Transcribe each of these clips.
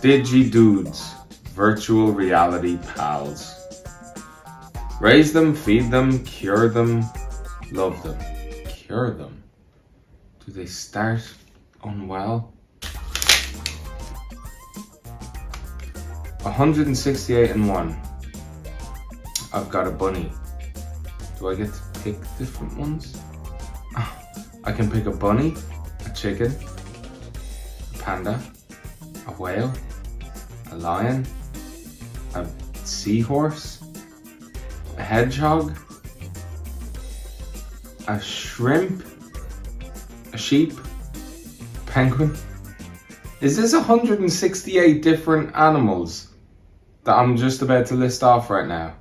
Digi-dudes, virtual reality pals. Raise them, feed them, cure them, love them. Cure them? Do they start unwell? 168 and 1. I've got a bunny. Do I get to pick different ones? I can pick a bunny, a chicken, a panda, a whale, a lion, a seahorse, a hedgehog, a shrimp, a sheep, a penguin. Is this 168 different animals that I'm just about to list off right now?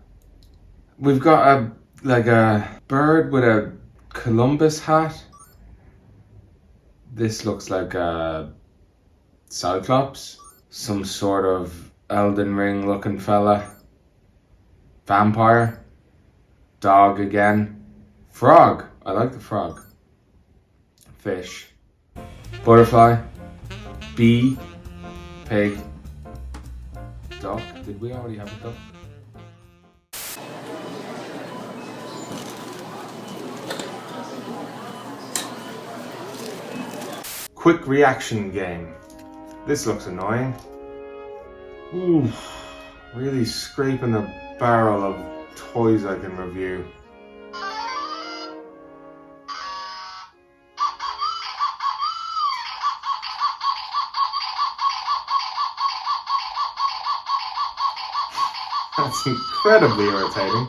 We've got a bird with a Columbus hat. This looks like a Cyclops. Some sort of Elden Ring looking fella. Vampire. Dog again. Frog. I like the frog. Fish. Butterfly. Bee. Pig. Duck. Did we already have a duck? Quick reaction game. This looks annoying. Ooh, really scraping the barrel of toys I can review. That's incredibly irritating.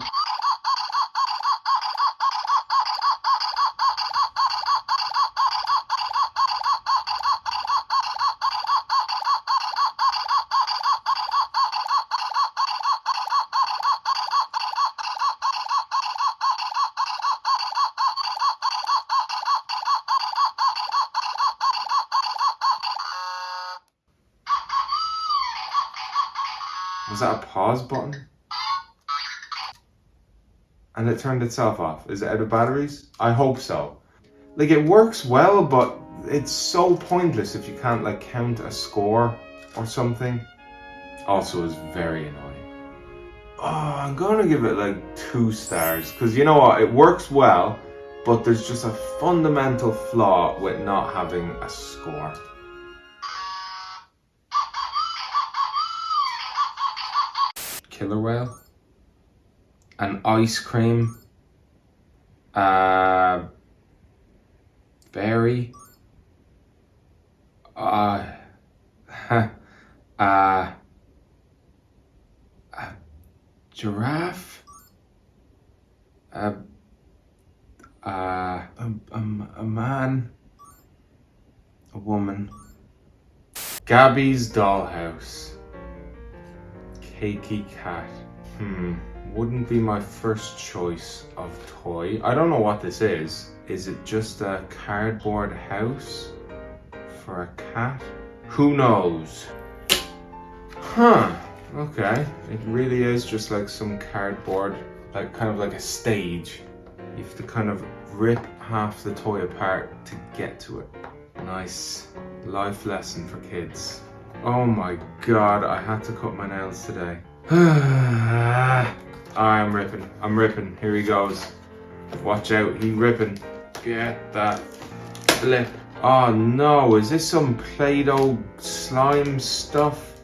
Was that a pause button? And it turned itself off. Is it out of batteries? I hope so. Like, it works well, but it's so pointless if you can't like count a score or something. Also is very annoying. Oh, I'm gonna give it like 2 stars, because you know what, it works well, but there's just a fundamental flaw with not having a score. Killer whale, an ice cream, berry, a giraffe, a man, a woman, Gabby's dollhouse. Cakey cat. Wouldn't be my first choice of toy. I don't know what this is. Is it just a cardboard house for a cat? Who knows? Huh. Okay. It really is just like some cardboard, like kind of like a stage. You have to kind of rip half the toy apart to get to it. Nice life lesson for kids. Oh my god, I had to cut my nails today. I'm ripping. Here he goes. Watch out, he's ripping. Get that flip. Oh no, is this some Play-Doh slime stuff?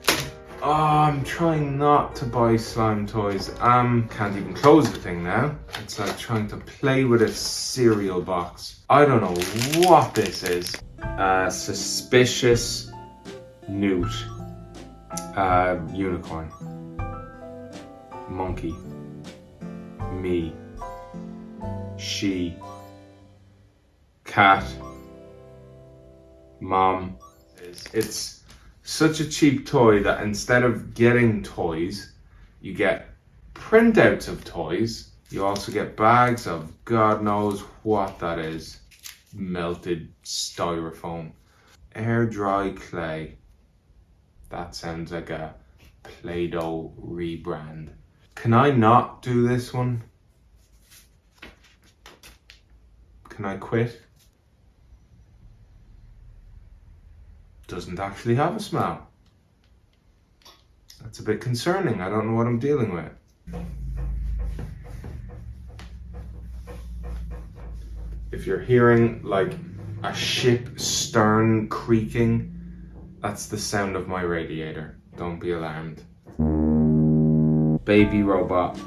Oh, I'm trying not to buy slime toys. Can't even close the thing now. It's like trying to play with a cereal box. I don't know what this is. Suspicious newt. Unicorn. Monkey. Me. She. Cat. Mom. It's such a cheap toy that instead of getting toys, you get printouts of toys. You also get bags of God knows what that is. Melted styrofoam. Air dry clay. That sounds like a Play-Doh rebrand. Can I not do this one? Can I quit? Doesn't actually have a smell. It's a bit concerning. I don't know what I'm dealing with. If you're hearing like a ship stern creaking, that's the sound of my radiator. Don't be alarmed. Baby robot,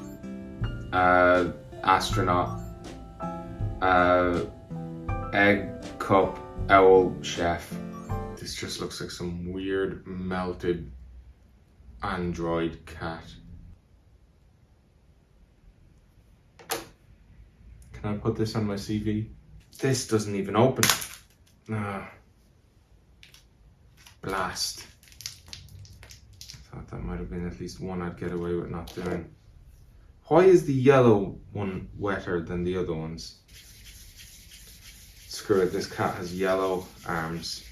astronaut, egg cup, owl chef. This just looks like some weird melted android cat. Can I put this on my CV? This doesn't even open. Blast. I thought that might have been at least one I'd get away with not doing. Why is the yellow one wetter than the other ones? Screw it, this cat has yellow arms.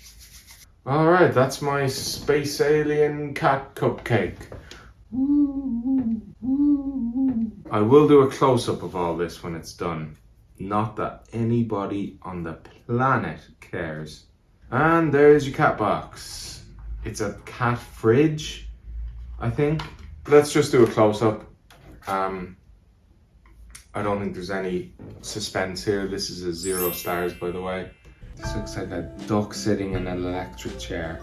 Alright, that's my space alien cat cupcake. I will do a close-up of all this when it's done. Not that anybody on the planet cares. And there's your cat box. It's a cat fridge, I think. Let's just do a close-up. I don't think there's any suspense here. This is a 0 stars, by the way. This looks like a duck sitting in an electric chair.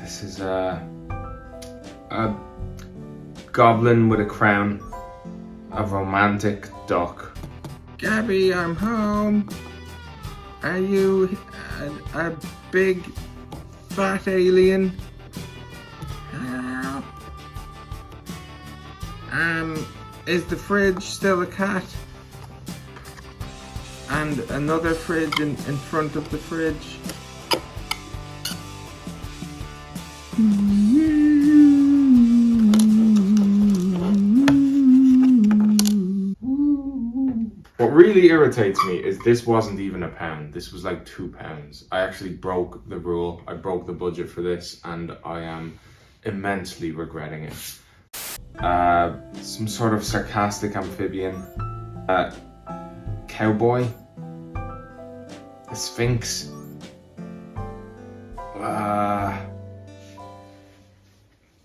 This is a goblin with a crown. A romantic duck. Gabby, I'm home. Are you a big fat alien? Is the fridge still a cat? And another fridge in front of the fridge. What really irritates me is this wasn't even £1. This was like £2. I actually broke the rule. I broke the budget for this and I am immensely regretting it. Some sort of sarcastic amphibian. Cowboy. A sphinx.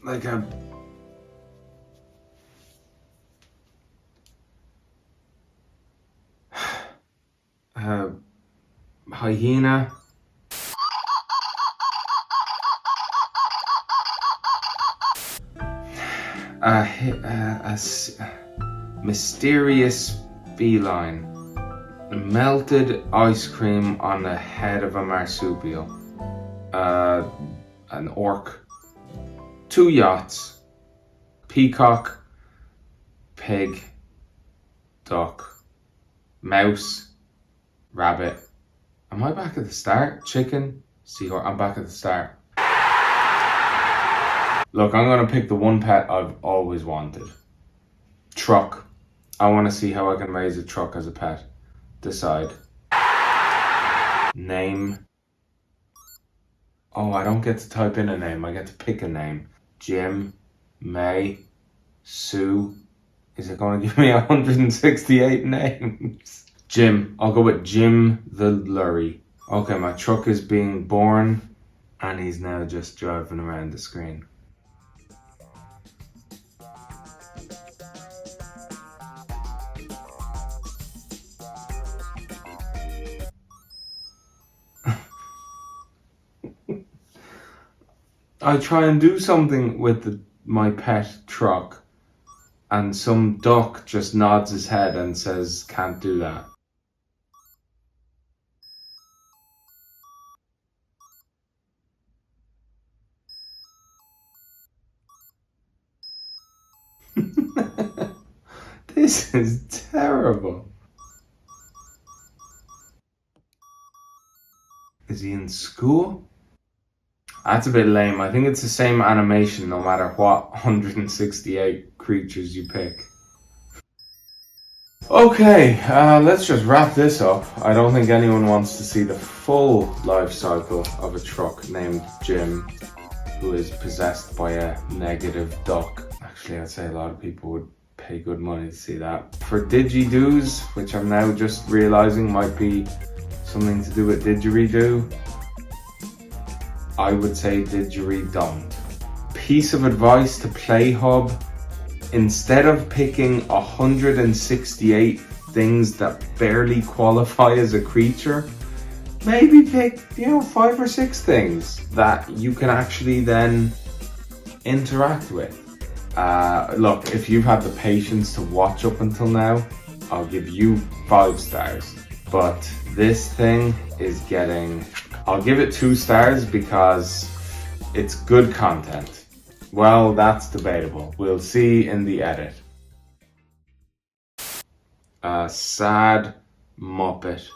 Like a hyena. A mysterious feline. Melted ice cream on the head of a marsupial. An orc. 2 yachts. Peacock. Pig. Duck. Mouse. Rabbit. Am I back at the start? Chicken. Seahorse. I'm back at the start. Look, I'm gonna pick the one pet I've always wanted. Truck. I wanna see how I can raise a truck as a pet. Decide. Name. Oh, I don't get to type in a name. I get to pick a name. Jim. May. Sue. Is it gonna give me 168 names? Jim. I'll go with Jim the Lurry. Okay, my truck is being born and he's now just driving around the screen. I try and do something with my pet truck and some duck just nods his head and says, can't do that. This is terrible. Is he in school? That's a bit lame. I think it's the same animation no matter what 168 creatures you pick. Okay, let's just wrap this up. I don't think anyone wants to see the full life cycle of a truck named Jim who is possessed by a negative duck. Actually, I'd say a lot of people would pay good money to see that. For didgeridoo's, which I'm now just realizing might be something to do with didgeridoo, I would say didgeridoo. piece of advice to PlayHub: instead of picking 168 things that barely qualify as a creature, maybe pick, 5 or 6 things that you can actually then interact with. Look, if you've had the patience to watch up until now, I'll give you 5 stars. But this thing is I'll give it 2 stars because it's good content. Well, that's debatable. We'll see in the edit. Sad Muppet